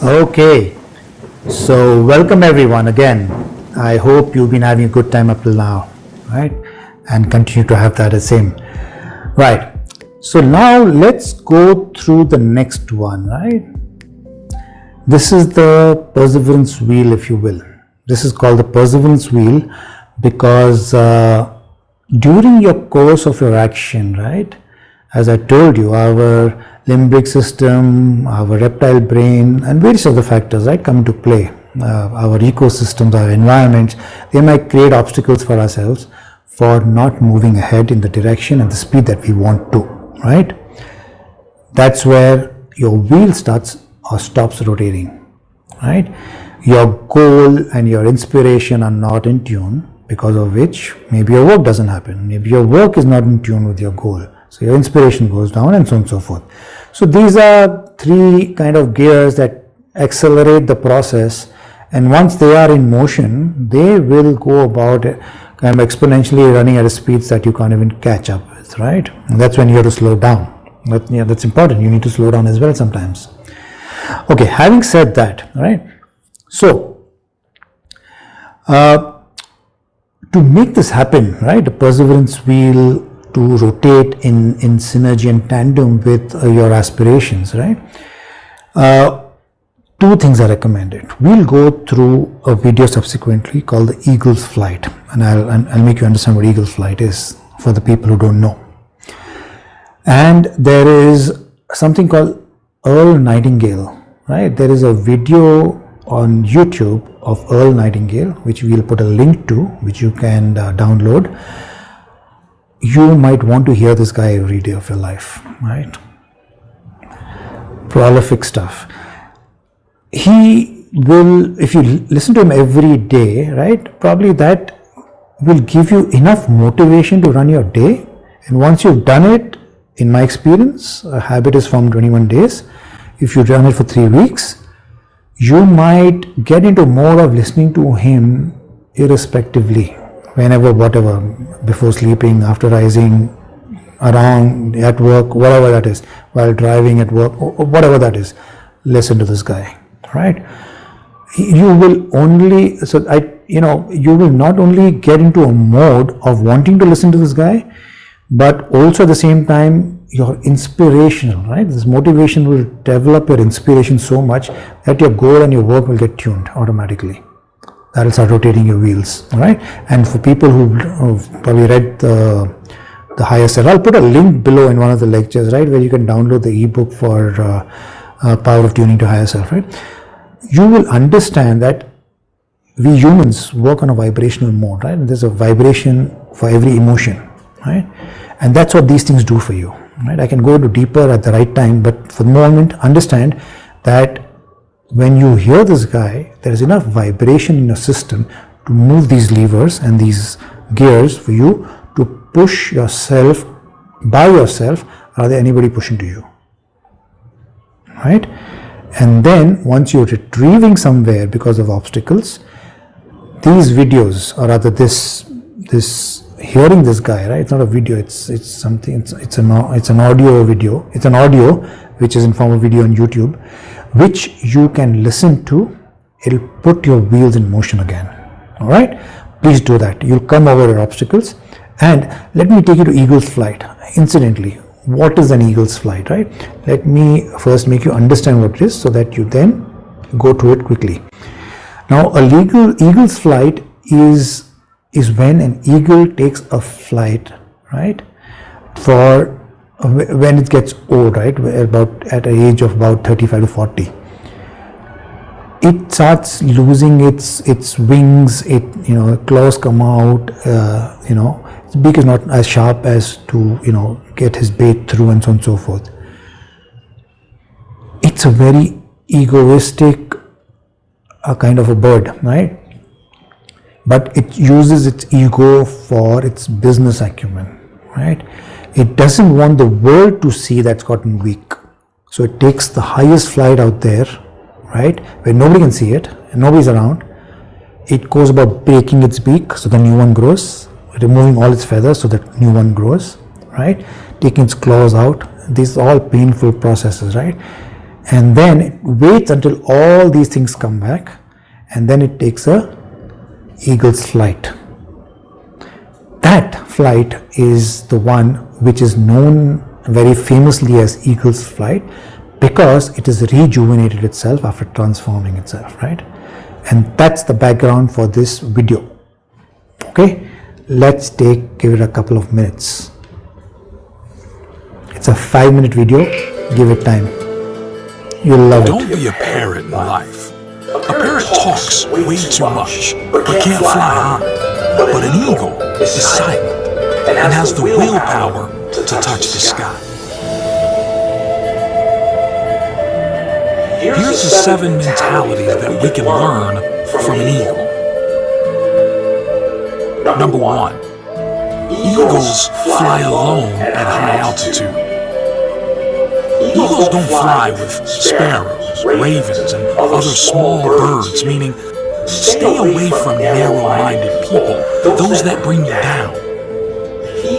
Okay, so welcome everyone again. I hope you've been having a good time up till now, right? And continue to have that the same. Right, so now let's go through the next one, right? This is the perseverance wheel, if you will. This is called the perseverance wheel because during your course of your action, right? As I told you, our limbic system, our reptile brain, and various other factors, right, come into play. Our ecosystems, our environments, they might create obstacles for ourselves for not moving ahead in the direction and the speed that we want to, right? That's where your wheel starts or stops rotating, right? Your goal and your inspiration are not in tune, because of which maybe your work doesn't happen. Maybe your work is not in tune with your goal. So your inspiration goes down and so on and so forth. So these are three kind of gears that accelerate the process, and once they are in motion, they will go about kind of exponentially running at a speeds that you can't even catch up with, right? And that's when you have to slow down. But yeah, that's important. You need to slow down as well sometimes. Okay, having said that, right? So to make this happen, right, the perseverance wheel to rotate in synergy and tandem with your aspirations, right? Two things are recommended. We'll go through a video subsequently called the Eagle's Flight, and I'll make you understand what Eagle's Flight is for the people who don't know. And there is something called Earl Nightingale, right? There is a video on YouTube of Earl Nightingale, which we'll put a link to, which you can download. You might want to hear this guy every day of your life, right? Prolific stuff. He will, if you listen to him every day, right, probably that will give you enough motivation to run your day. And once you've done it, in my experience, a habit is formed 21 days. If you run it for 3 weeks, you might get into mode of listening to him irrespectively, whenever, whatever, before sleeping, after rising, around, at work, whatever that is, while driving at work, whatever that is, listen to this guy, right? You will only, you will not only get into a mode of wanting to listen to this guy, but also at the same time, your inspirational, right? This motivation will develop your inspiration so much that your goal and your work will get tuned automatically. That will start rotating your wheels, all right? And for people who've probably read the higher self, I'll put a link below in one of the lectures, right, where you can download the ebook for Power of Tuning to Higher Self, right? You will understand that we humans work on a vibrational mode, right? And there's a vibration for every emotion, right? And that's what these things do for you, right? I can go into deeper at the right time, but for the moment, understand that when you hear this guy, there is enough vibration in your system to move these levers and these gears for you to push yourself by yourself rather than anybody pushing to you, right? And then once you're retrieving somewhere because of obstacles, these videos, or rather this hearing this guy, right? It's not a video. It's something. It's an audio video. It's an audio which is in form of video on YouTube, which you can listen to. It'll put your wheels in motion again. All right. Please do that. You'll come over your obstacles. And let me take you to Eagle's Flight. Incidentally, what is an Eagle's Flight, right? Let me first make you understand what it is so that you then go to it quickly. Now, Eagle's Flight is when an eagle takes a flight, right, for when it gets old, right, about at an age of about 35 to 40. It starts losing its wings. Claws come out. Its beak is not as sharp as to get his bait through, and so on and so forth. It's a very egoistic kind of a bird, right? But it uses its ego for its business acumen, right? It doesn't want the world to see that's gotten weak. So it takes the highest flight out there, right, where nobody can see it and nobody's around. It goes about breaking its beak so the new one grows, removing all its feathers so that new one grows, right? Taking its claws out. These are all painful processes, right? and then it waits until all these things come back, and then it takes a eagle's flight. That flight is the one which is known very famously as eagle's flight, because it has rejuvenated itself after transforming itself, right? And that's the background for this video. Okay, let's give it a couple of minutes. It's a 5-minute video. Give it time. You'll love it. Don't be a parrot in life. A parrot talks way too much, but can't fly high. But an eagle is silent and has the willpower to touch the sky. Here's the 7 mentalities that we can learn from an eagle. Number 1, eagles fly alone at high altitude. Eagles don't fly with sparrows, ravens, and other small birds, meaning stay away from narrow-minded people, those that bring you down.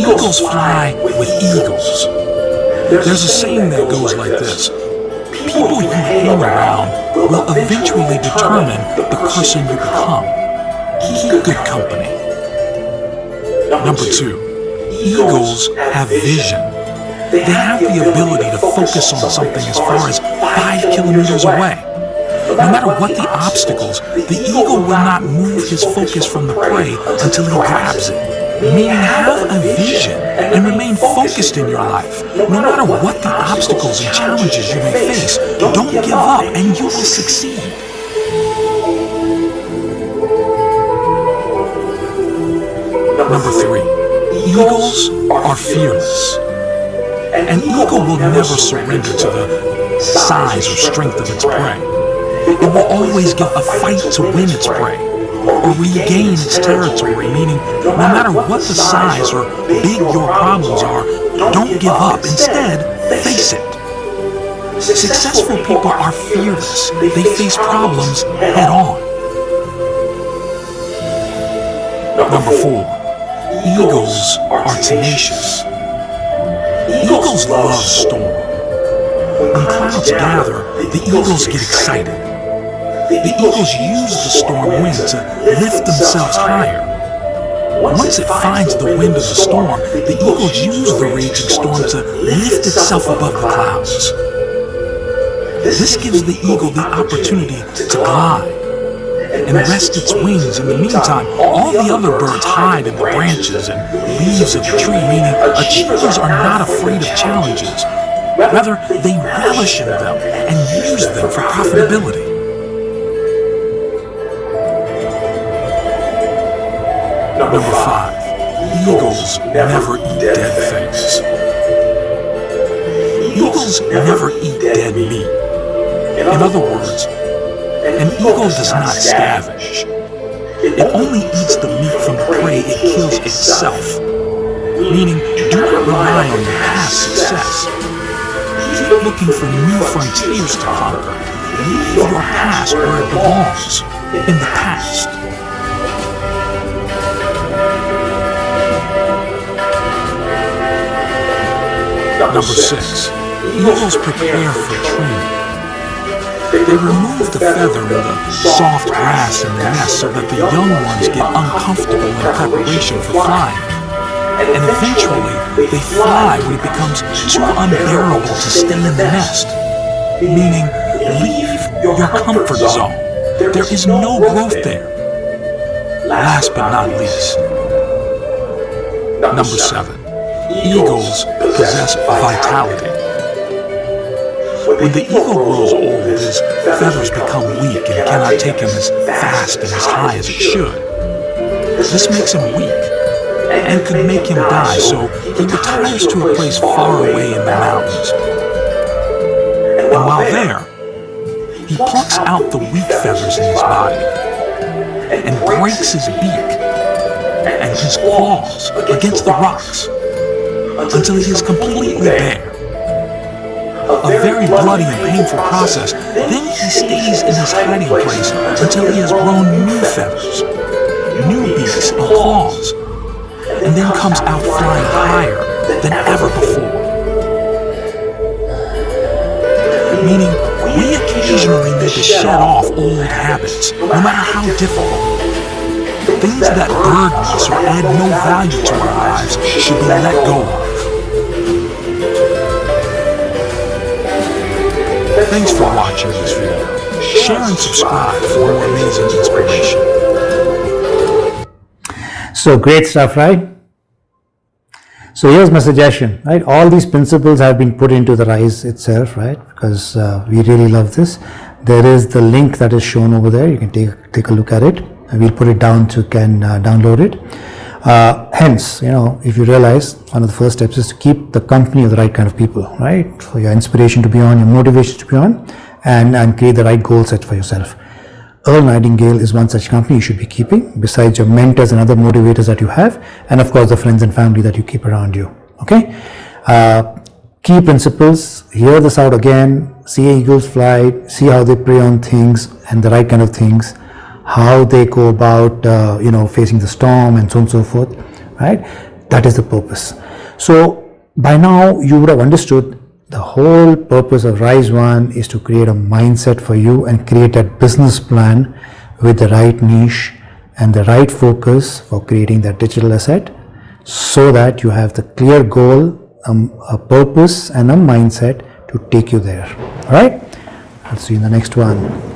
Eagles fly with eagles. There's a saying that goes like this: people you hang around will eventually determine the person you become. Keep good company. Number 2, eagles have vision. They have the ability to focus on something as far as 5 kilometers away. No matter what the obstacles, the eagle will not move his focus from the prey until he grabs it. Meaning, have a vision and remain focused in your life. No matter what the obstacles and challenges you may face, don't give up and you will succeed. Number 3, eagles are fearless. An eagle will never surrender to the size or strength of its prey. It will always give a fight to win its prey, or regain its territory, meaning no matter what the size or big your problems are, don't give up. Instead, face it. Successful people are fearless. They face problems head on. Number 4, eagles are tenacious. Eagles love storm. When clouds gather, the eagles get excited. The eagles use the storm wind to lift themselves higher. Once it finds the wind of the storm, the eagles use the raging storm to lift itself above the clouds. This gives the eagle the opportunity to glide and rest its wings. In the meantime, all the other birds hide in the branches and leaves of the tree, meaning achievers are not afraid of challenges. Rather, they relish in them and use them for profitability. Number 5, eagles never eat dead things. Eagles never eat dead meat. In other words, an eagle does not scavenge. It only eats the meat from the prey it kills itself. Meaning, do not rely on your past success. Keep looking for new frontiers to conquer. Leave your past where it belongs, in the past. Number 6, eagles prepare for training. They remove the feather in the soft grass in the nest so that the young ones get uncomfortable in preparation for flying. And eventually, they fly when it becomes too unbearable to stay in the nest. Meaning, leave your comfort zone. There is no growth there. Last but not least, number 7, eagles possess vitality. When the eagle grows old, his feathers become weak and cannot take him as fast and as high as it should. This makes him weak and could make him die, so he retires to a place far away in the mountains. And while there, he plucks out the weak feathers in his body and breaks his beak and his claws against the rocks until he is completely bare. A very bloody and painful process. Then he stays in his hiding place until he has grown new feathers, new beaks and claws, and then comes out flying higher than ever before. Meaning, We occasionally need to shed off old habits, no matter how difficult. Things that burden us or add no value to our lives should be let go of. Thanks for watching this video. Share and subscribe for more amazing inspiration. So great stuff, right? So here's my suggestion, right? All these principles have been put into the Rise itself, right? Because we really love this. There is the link that is shown over there. You can take a look at it. And we'll put it down so you can download it. Hence, if you realize, one of the first steps is to keep the company of the right kind of people, right? For your inspiration to be on, your motivation to be on, and create the right goal set for yourself. Earl Nightingale is one such company you should be keeping, besides your mentors and other motivators that you have, and of course the friends and family that you keep around you. Okay? Key principles, hear this out again, see eagles fly, see how they prey on things and the right kind of things, how they go about facing the storm and so on and so forth, right? That is the purpose. So by now you would have understood the whole purpose of Rise One is to create a mindset for you and create a business plan with the right niche and the right focus for creating that digital asset, so that you have the clear goal, a purpose and a mindset to take you there. All right, I'll see you in the next one.